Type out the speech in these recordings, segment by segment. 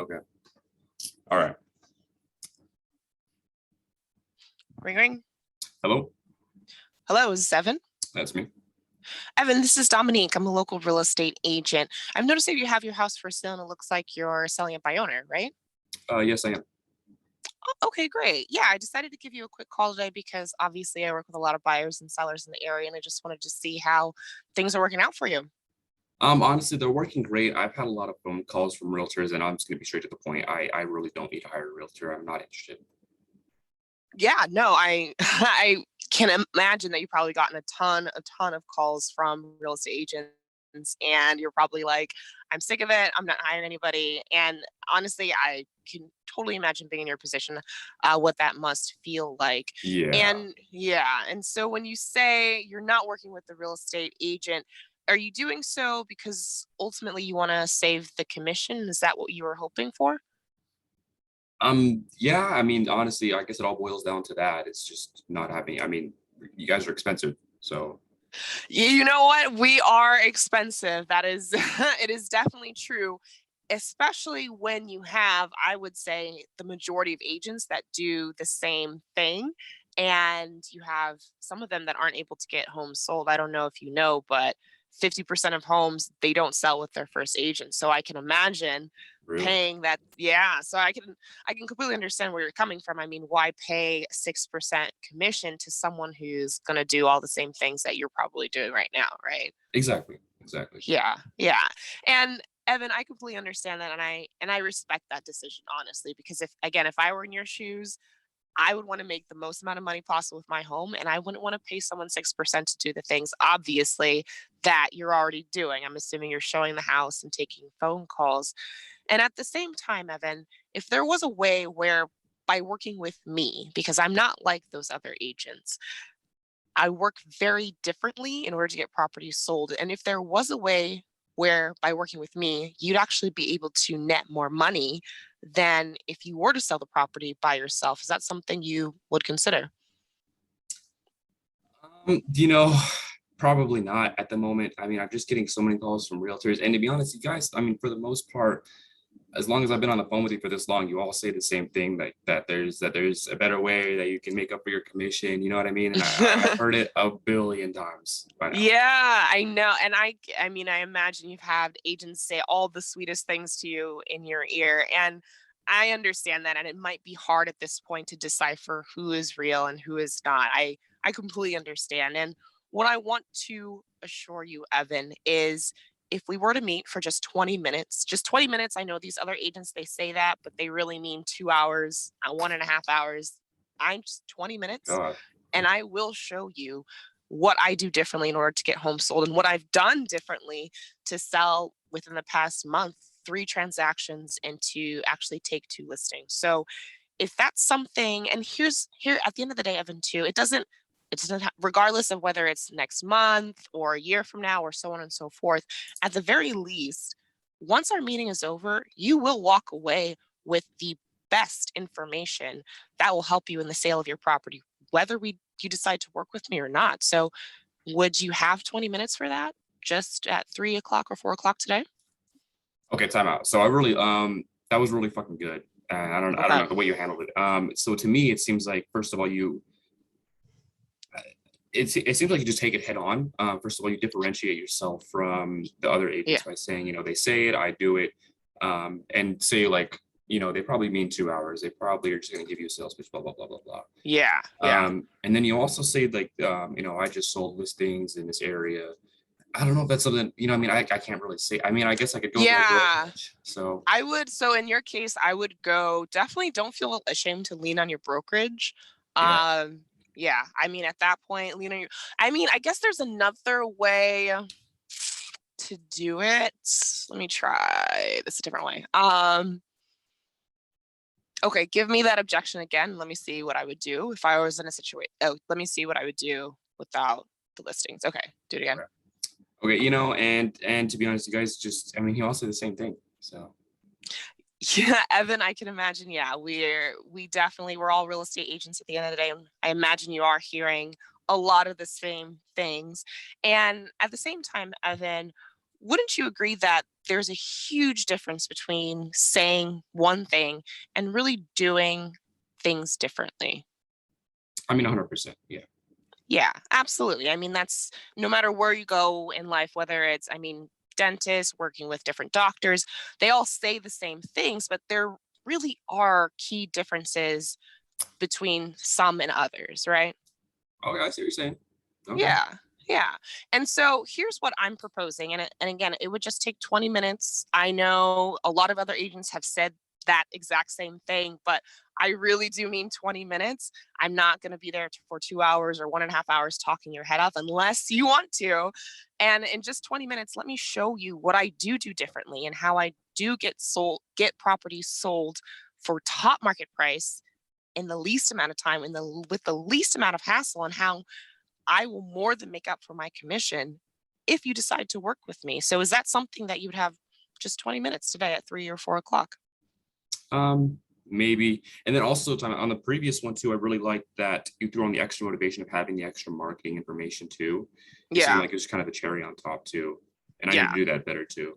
Okay. All right. Ring, ring. Hello. Hello, is this Evan? That's me. Evan, this is Dominique. I'm a local real estate agent. I've noticed that you have your house for sale and it looks like you're selling it by owner, right? Yes, I am. Oh, okay, great. Yeah, I decided to give you a quick call today because obviously I work with a lot of buyers and sellers in the area and I just wanted to see how things are working out for you. Honestly, they're working great. I've had a lot of phone calls from realtors, and I'm just gonna be straight to the point. I really don't need to hire a realtor. I'm not interested. Yeah, no, I I can imagine that you've probably gotten a ton of calls from real estate agents and you're probably like, I'm sick of it. I'm not hiring anybody. And honestly, I can totally imagine being in your position, what that must feel like. Yeah. And yeah, and so when you say you're not working with the real estate agent, are you doing so because ultimately you want to save the commission? Is that what you were hoping for? Yeah, I mean, honestly, I guess it all boils down to that. It's just not having, I mean, you guys are expensive. So You know what? We are expensive. That is, it is definitely true, especially when you have, I would say, the majority of agents that do the same thing. And you have some of them that aren't able to get homes sold. I don't know if you know, but 50% of homes they don't sell with their first agent. So I can imagine really, paying that. Yeah. So I can completely understand where you're coming from. I mean, why pay 6% commission to someone who's going to do all the same things that you're probably doing right now, right? exactly, exactly. Yeah, yeah. And Evan, I completely understand that, and I respect that decision honestly, because if I were in your shoes, I would want to make the most amount of money possible with my home, and I wouldn't want to pay someone 6% to do the things, obviously, that you're already doing. I'm assuming you're showing the house and taking phone calls. And at the same time, Evan, if there was a way where by working with me, because I'm not like those other agents, I work very differently in order to get properties sold. And if there was a way where by working with me, you'd actually be able to net more money than if you were to sell the property by yourself, is that something you would consider? You know, probably not at the moment. I mean, I'm just getting so many calls from realtors, and to be honest, you guys, I mean, for the most part, as long as I've been on the phone with you for this long, you all say the same thing that there's a better way that you can make up for your commission. You know what I mean? And I've heard it a billion times by now. Yeah, I know. And I mean, I imagine you've had agents say all the sweetest things to you in your ear. And I understand that. And it might be hard at this point to decipher who is real and who is not. I completely understand. And what I want to assure you, Evan, is if we were to meet for just 20 minutes, I know these other agents, they say that, but they really mean 2 hours, 1.5 hours. I'm just 20 minutes God. and I will show you what I do differently in order to get homes sold and what I've done differently to sell within the past month 3 transactions and to actually take 2 listings. So if that's something, and here at the end of the day, Evan, too, regardless of whether it's next month or a year from now or so on and so forth, at the very least, once our meeting is over, you will walk away with the best information that will help you in the sale of your property, whether you decide to work with me or not. So would you have 20 minutes for that just at 3 o'clock or 4 o'clock today? Okay, time out. So I really that was really fucking good. And I don't Okay. know the way you handled it. So to me it seems like first of all it seems like you just take it head on. First of all, you differentiate yourself from the other Yeah. agents by saying, they say it, I do it, and say like, they probably mean 2 hours. They probably are just going to give you a sales pitch, blah blah blah blah blah. Yeah. Yeah. And then you also say like, I just sold listings in this area. I don't know if that's something, I mean, I can't really say. I mean, I guess I could go with my Yeah. brokerage. So I would. So in your case, I would go definitely don't feel ashamed to lean on your brokerage. yeah. Um, yeah. I mean, at that point, lean on your, I mean, I guess there's another way to do it. Let me try this a different way. Okay, give me that objection again. Let me see what I would do if I was in a situation. Oh, let me see what I would do without the listings. Okay, do it again. Okay, and to be honest, you guys just, I mean, he also said the same thing. So Yeah, Evan, I can imagine. Yeah, we're all real estate agents at the end of the day. And I imagine you are hearing a lot of the same things. And at the same time, Evan, wouldn't you agree that there's a huge difference between saying one thing and really doing things differently. I mean, 100%. Yeah. Yeah, absolutely. I mean, that's no matter where you go in life, whether it's, I mean, dentists, working with different doctors, they all say the same things, but there really are key differences between some and others, right? Okay, I see what you're saying. Okay. Yeah. Yeah. And so here's what I'm proposing. And again, it would just take 20 minutes. I know a lot of other agents have said that exact same thing, but I really do mean 20 minutes. I'm not going to be there for 2 hours or 1.5 hours talking your head off unless you want to. And in just 20 minutes, let me show you what I do differently and how I do get properties sold for top market price in the least amount of time, with the least amount of hassle, and how I will more than make up for my commission if you decide to work with me. So is that something that you would have just 20 minutes today at 3 or 4 o'clock? Maybe. And then also time on the previous one too, I really liked that you threw on the extra motivation of having the extra marketing information too. It seemed Yeah. like it was kind of a cherry on top too. And I need Yeah. to do that better too.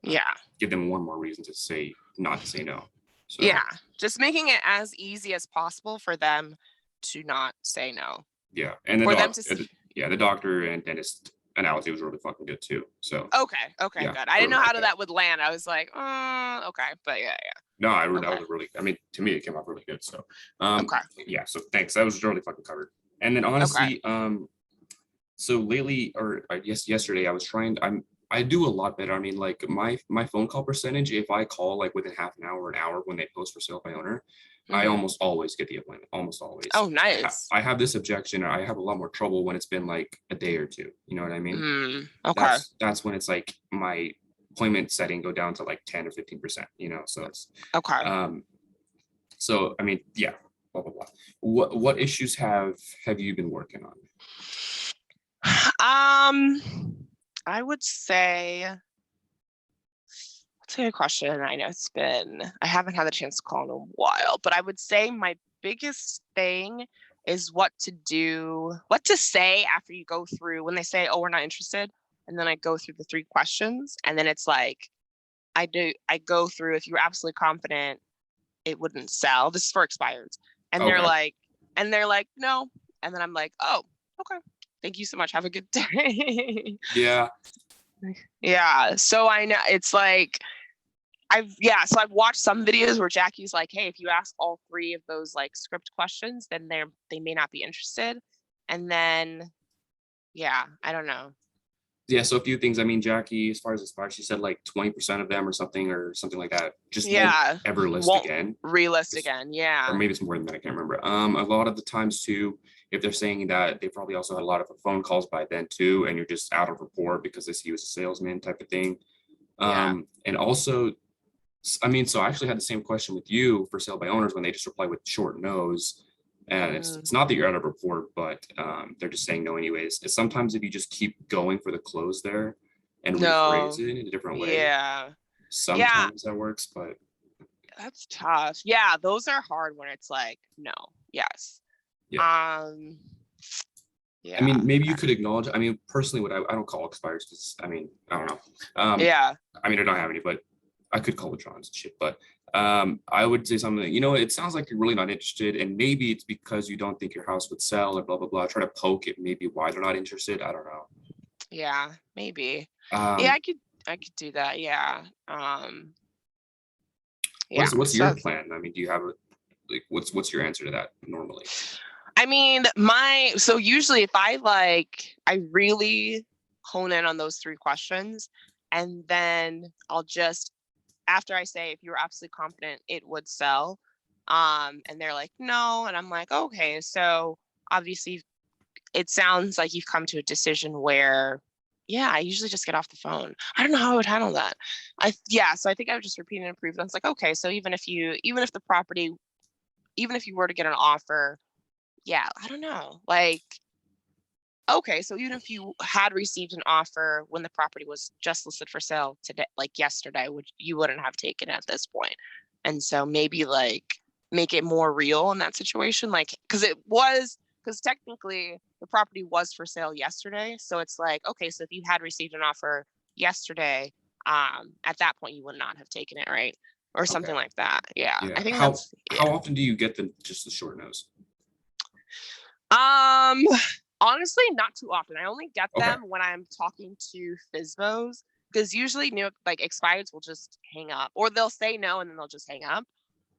Uh, Yeah. Give them one more reason to say not to say no. So Yeah. Just making it as easy as possible for them to not say no. yeah. And For them to yeah, the doctor and dentist analogy was really fucking good too. So okay. Okay, yeah, good. I I didn't really know like how that. that would land. I was like, okay. But yeah, No, yeah. that Okay. was a really, I mean, to me, it came out really good. So, Okay. yeah, so thanks. That was really fucking covered. And then Okay. honestly, so lately, or I guess yesterday, I do a lot better. I mean, like my phone call percentage, if I call like within half an hour when they post for sale by owner, I Hmm. almost always get the appointment, almost always. Oh, nice. I have this objection, or I have a lot more trouble when it's been like a day or two. You know what I mean? Okay. That's when it's like my appointment setting go down to like 10 or 15%, you know? So it's, Okay. um, so I mean, yeah, blah blah blah. What issues have you been working on? Um, I would say that's a good question. I know I haven't had the chance to call in a while, but I would say my biggest thing is what to say after you go through when they say, "Oh, we're not interested." And then I go through the three questions, and then it's like I go through, if you're absolutely confident it wouldn't sell. This is for expireds. And Okay. they're like, "No." And then I'm like, "Oh, okay. Thank you so much. Have a good day." Yeah. Yeah. So I know it's like so I've watched some videos where Jackie's like, "Hey, if you ask all three of those like script questions, then they may not be interested." And then yeah, I don't know. Yeah. So a few things. I mean, Jackie, as far as expires, she said like 20% of them or something like that just won't Yeah. ever list Won't again. relist It's- again. or Yeah. maybe it's more than that. I can't remember. A lot of the times too, if they're saying that, they probably also had a lot of phone calls by then too, and you're just out of rapport because they see you as a salesman type of thing. Yeah. And also, I mean, so I actually had the same question with you for sale by owners when they just reply with short no's. And Mm, it's not that you're out of rapport, but they're just saying no anyways. It's sometimes if you just keep going for the close there and rephrase no. it in a different way, Yeah. Yeah. sometimes that works. But That's tough. Yeah, those are hard when it's like, no, yes. yeah, Um, I yeah. mean, maybe you could acknowledge. I mean, personally, I don't call expires because I mean, I don't know. Yeah. I mean, I don't have any, but I could call the Trons and shit. But I would say something like, it sounds like you're really not interested, and maybe it's because you don't think your house would sell or blah blah blah. Try to poke it, maybe why they're not interested. I don't know. Yeah, maybe. Yeah, Um, I could do that. Yeah. Yeah. what's So your plan? I mean, do you have a like what's your answer to that normally? I mean, so usually if I really hone in on those three questions, and then I'll just after I say if you're absolutely confident it would sell, and they're like, no, and I'm like, okay, so obviously it sounds like you've come to a decision where yeah, I usually just get off the phone. I don't know how I would handle that. So I think I would just repeat and improve. And it's like, okay, so even if you were to get an offer, yeah, I don't know. Like, okay, so even if you had received an offer when the property was just listed for sale today, like yesterday, which you wouldn't have taken at this point. And so maybe like make it more real in that situation. Like, because technically the property was for sale yesterday. So it's like, okay, so if you had received an offer yesterday, at that point you would not have taken it, right? Or Okay. something like that. Yeah. Yeah. I think How that's how yeah. often do you get just the short nose? Um, honestly, not too often. I only get Okay. them when I'm talking to FSBOs because usually new like expireds will just hang up or they'll say no and then they'll just hang up.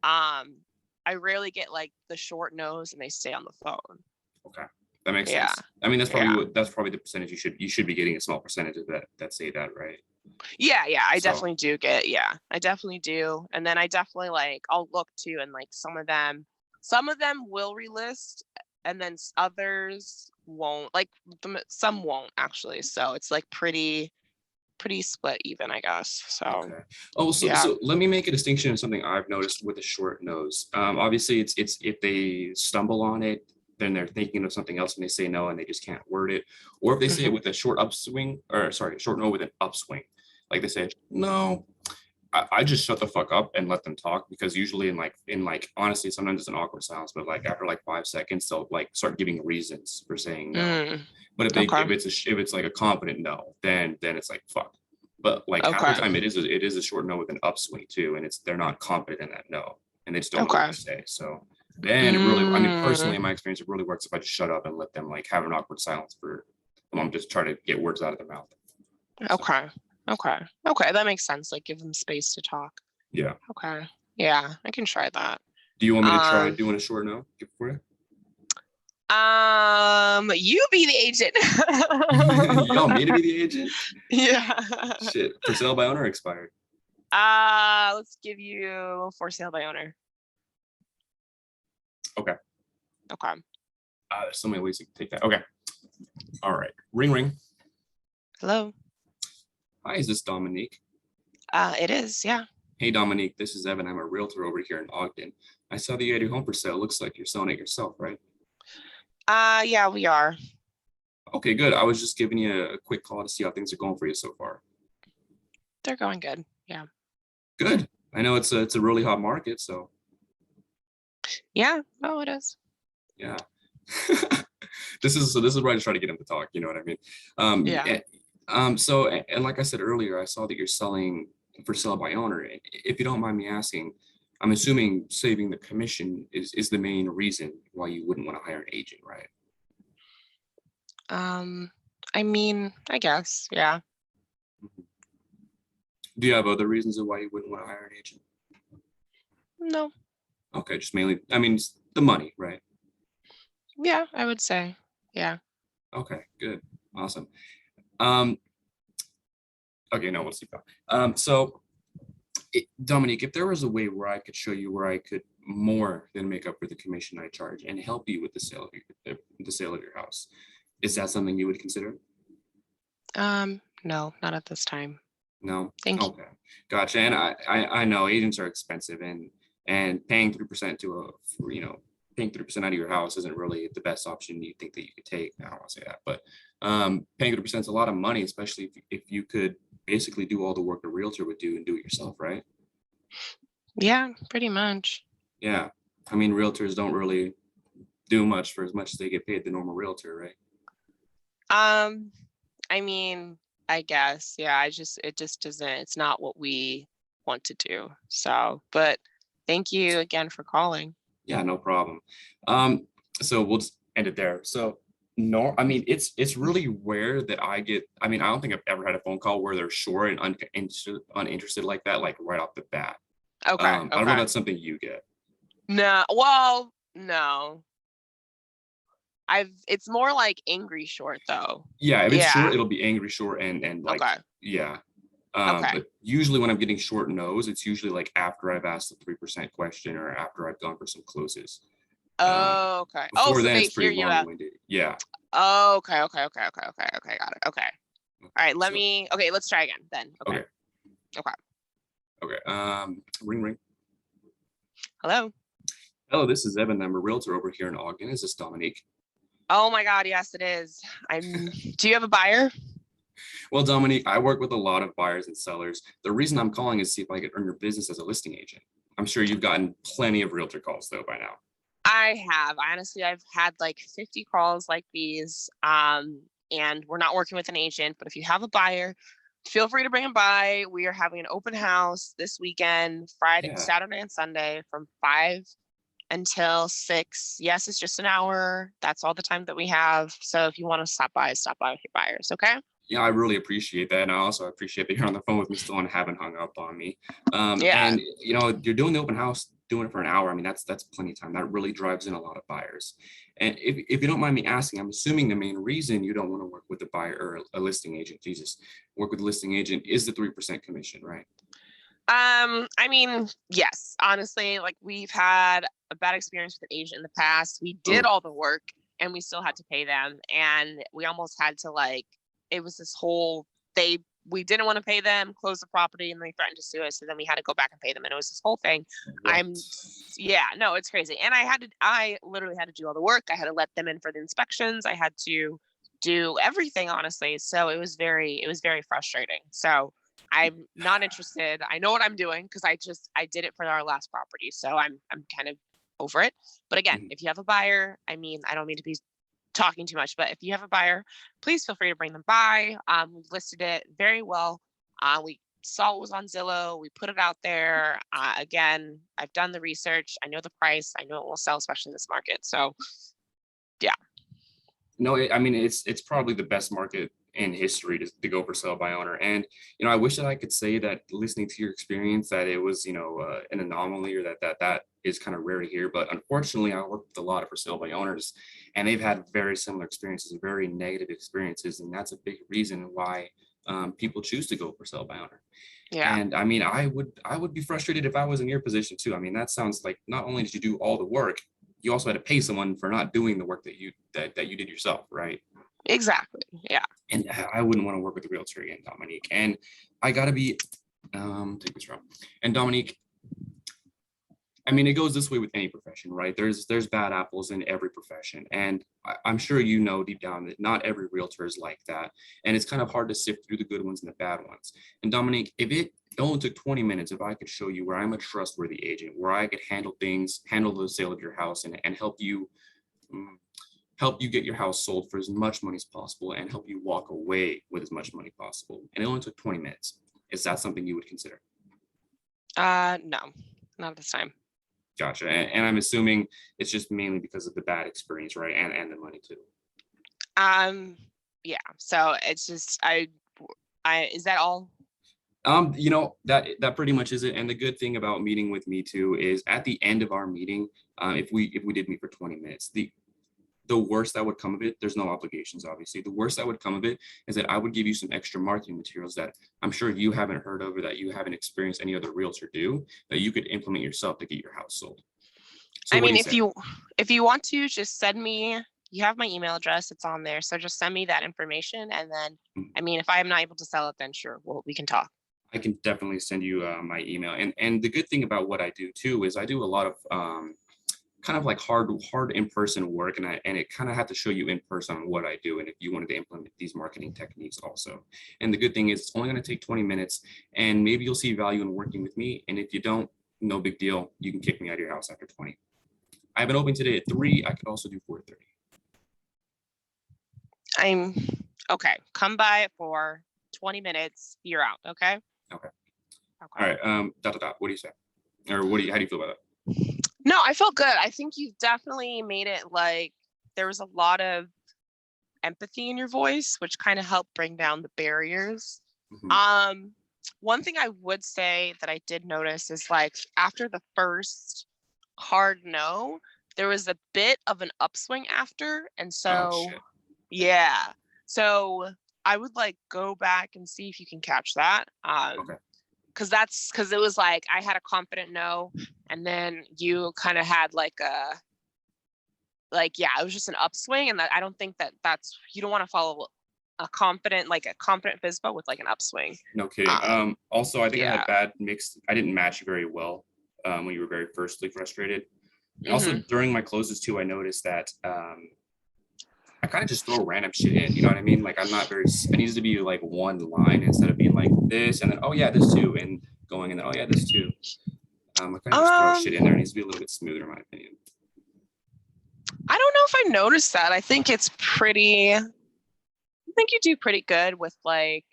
Um, I rarely get like the short nose and they stay on the phone. Okay. That makes Yeah. sense. I mean, Yeah. that's probably the percentage you should be getting a small percentage of that say that, right? Yeah, yeah, I So, definitely do get yeah, I definitely do, and then I definitely, like I'll look too and, like, some of them will relist, and then others won't, like, some won't actually, so it's, like, pretty split even, I guess, so, okay. Oh, so yeah. let me make a distinction of something I've noticed with a short nose. Obviously, it's if they stumble on it, then they're thinking of something else and they say no and they just can't word it, or if they say it Mhm. with a short upswing, or sorry, short no with an upswing, like they say no. I just shut the fuck up and let them talk because usually in like honestly sometimes it's an awkward silence, but like after like 5 seconds they'll like start giving reasons for saying no. Mm, But okay, if it's like a confident no, then it's like fuck. But like half the okay, time it is a short no with an upswing too, and they're not confident in that no, and they just don't know what okay. to say. So then it really, I mean, personally in Mm, my experience, it really works if I just shut up and let them like have an awkward silence for I'm just trying to get words out of their mouth. So okay, okay, okay, that makes sense, like, give them space to talk. yeah. Okay, yeah, I can try that. Do you want me to try Um doing a short no for you? You be the agent. You want me to be the agent? Yeah. Shit, for sale by owner expired. Let's give you for sale by owner. Okay. Okay. There's so many ways you can take that. Okay. All right. Ring ring. Hello. Hi, is this Dominique? It is, yeah. Hey Dominique, this is Evan. I'm a realtor over here in Ogden. I saw that you had your home for sale. Looks like you're selling it yourself, right? Yeah, we are. Okay, good. I was just giving you a quick call to see how things are going for you so far. They're going good. Yeah. Good. I know it's a really hot market, so Yeah. Oh, it is. yeah. This is where I just try to get him to talk. You know what I mean? Yeah. And like I said earlier, I saw that you're selling for sale by owner. If you don't mind me asking, I'm assuming saving the commission is the main reason why you wouldn't want to hire an agent, right? Um, I mean, I guess. Yeah. Mhm. Do you have other reasons of why you wouldn't want to hire an agent? No. Okay, just mainly, I mean, it's the money, right? Yeah, I would say. Yeah. Okay, good, awesome. Um, okay, no, let's keep going. Dominique, if there was a way where I could show you where I could more than make up for the commission I charge and help you with the sale of your house, is that something you would consider? No, not at this time. No? Thank you. Okay. Gotcha. And I know agents are expensive and paying 3% to paying 3% out of your house isn't really the best option you think that you could take. I don't want to say that, but paying 3% is a lot of money, especially if you could basically do all the work a realtor would do and do it yourself, right? Yeah, pretty much. Yeah. I mean, realtors don't really do much for as much as they get paid the normal realtor, right? Um, I mean, I guess, yeah, it just doesn't, it's not what we want to do. So, but thank you again for calling. Yeah, no problem. Um, so we'll just end it there. So no, I mean it's really rare that I get. I mean, I don't think I've ever had a phone call where they're short and uninterested like that, like right off the bat. Okay, I don't know if okay. that's something you get. No, well, no. It's more like angry short though. Yeah, if it's short, Yeah. it'll be angry short and like Okay. yeah. Okay. But usually when I'm getting short no's, it's usually like after I've asked the 3% question or after I've gone for some closes. Um, Okay. Oh, Before so then, they it's pretty hear you out. long-winded. Yeah. Okay, okay, okay, okay, okay, okay, got it. Okay. All Okay. right, So okay, let's try again then. Okay. okay. Okay. Okay. Ring ring. Hello. Hello, this is Evan. I'm a realtor over here in Ogden. Is this Dominique? Oh my God, yes, it is. Do you have a buyer? Well, Dominique, I work with a lot of buyers and sellers. The reason I'm calling is to see if I could earn your business as a listing agent. I'm sure you've gotten plenty of realtor calls though by now. I have. Honestly, I've had like 50 calls like these. And we're not working with an agent, but if you have a buyer, feel free to bring them by. We are having an open house this weekend, Friday, Yeah. Saturday, and Sunday from 5 until 6. Yes, it's just an hour. That's all the time that we have. So if you want to stop by with your buyers. Okay. Yeah, I really appreciate that. And I also appreciate that you're on the phone with me still and haven't hung up on me. Yeah. And you're doing the open house, doing it for an hour. I mean, that's plenty of time. That really drives in a lot of buyers. And if you don't mind me asking, I'm assuming the main reason you don't want to work with a buyer or a listing agent, Jesus, work with a listing agent is the 3% commission, right? I mean, yes, honestly, like we've had a bad experience with an agent in the past. We did Oh, all the work and we still had to pay them. And we almost had to like, it was this whole, we didn't want to pay them, close the property, and they threatened to sue us. So then we had to go back and pay them. And it was this whole thing. what? Yeah, no, it's crazy. And I literally had to do all the work. I had to let them in for the inspections. I had to do everything, honestly. So it was very frustrating. So, I'm not interested. I know what I'm doing because I did it for our last property. So I'm kind of over it. But again, Mhm. if you have a buyer, I mean, I don't mean to be talking too much, but if you have a buyer, please feel free to bring them by. We listed it very well. We saw it was on Zillow. We put it out there. Again, I've done the research. I know the price. I know it will sell, especially in this market. So yeah, No, I mean it's probably the best market in history to go for sale by owner. And I wish that I could say that listening to your experience that it was an anomaly or that is kind of rare to hear. But unfortunately, I work with a lot of for sale by owners, and they've had very similar experiences, very negative experiences, and that's a big reason why people choose to go for sale by owner. yeah, And I mean, I would be frustrated if I was in your position too. I mean, that sounds like not only did you do all the work, you also had to pay someone for not doing the work that you did yourself, right? exactly. Yeah. And I wouldn't want to work with a realtor again, Dominique. And I gotta be take this from. And Dominique, I mean, it goes this way with any profession, right? There's bad apples in every profession, and I'm sure you know deep down that not every realtor is like that, and it's kind of hard to sift through the good ones and the bad ones. And Dominique, if it only took 20 minutes, if I could show you where I'm a trustworthy agent, where I could handle things, handle the sale of your house, and mm, help you get your house sold for as much money as possible, and help you walk away with as much money possible, and it only took 20 minutes, is that something you would consider? No, not this time. Gotcha. And I'm assuming it's just mainly because of the bad experience, right? And the money too. Um, yeah. So it's just I is that all? That pretty much is it. And the good thing about meeting with me too is at the end of our meeting, if we did meet for 20 minutes, the worst that would come of it, there's no obligations, obviously. The worst that would come of it is that I would give you some extra marketing materials that I'm sure you haven't heard of or that you haven't experienced any other realtor do that you could implement yourself to get your house sold. So I what do mean, you say? if you want to just send me, you have my email address, it's on there. So just send me that information and then I mean, if I am not able to sell it, then sure, well, we can talk. I can definitely send you my email. And the good thing about what I do too is I do a lot of kind of like hard in person work, and it kind of have to show you in person on what I do, and if you wanted to implement these marketing techniques also. And the good thing is it's only going to take 20 minutes, and maybe you'll see value in working with me. And if you don't, no big deal. You can kick me out of your house after 20. I have an open today at 3. I could also do 4:30. I'm okay. Come by for 20 minutes. You're out. Okay. Okay. Okay. All right. What do you say? Or how do you feel about No, I feel good. I think you've definitely made it like there was a lot of empathy in your voice, which kind of helped bring down the barriers. that? Mhm. Um, One thing I would say that I did notice is like after the first hard no, there was a bit of an upswing after. And Oh so, shit. yeah. So I would like go back and see if you can catch that. Okay. Because it was like I had a confident no, and then you kind of had yeah, it was just an upswing, and that I don't think that that's you don't want to follow a confident FISBO with like an upswing. No kidding. Um, Also, I think I yeah. had bad mixed. I didn't match you very well when you were very firstly frustrated. And also Hmm. during my closes too, I noticed that I kind of just throw random shit in. You know what I mean? Like I'm not very. I needs to be like one line instead of being like this and then oh yeah this too and going and then oh yeah this too. I kind of just throw shit in there. It Um, needs to be a little bit smoother, in my opinion. I don't know if I noticed that. I think it's pretty. I think you do pretty good with like.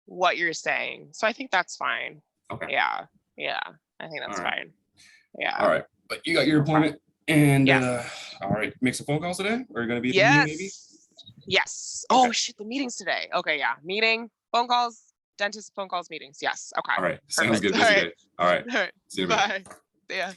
what you're saying. So I think that's fine. Okay. Yeah. Yeah. I think All that's right. fine. All Yeah. right. But you got your Okay. appointment, and Yes. all right, make some phone calls today, or you're gonna be at the meeting maybe? Yes. Yes. Okay. Oh shit, the meeting's today. Okay, yeah. Meeting, phone calls, dentist phone calls, meetings. Yes. Okay. All right. Sounds Perfect. good. All Busy right. day. All right. All right. See you in a bit. Bye. Yeah.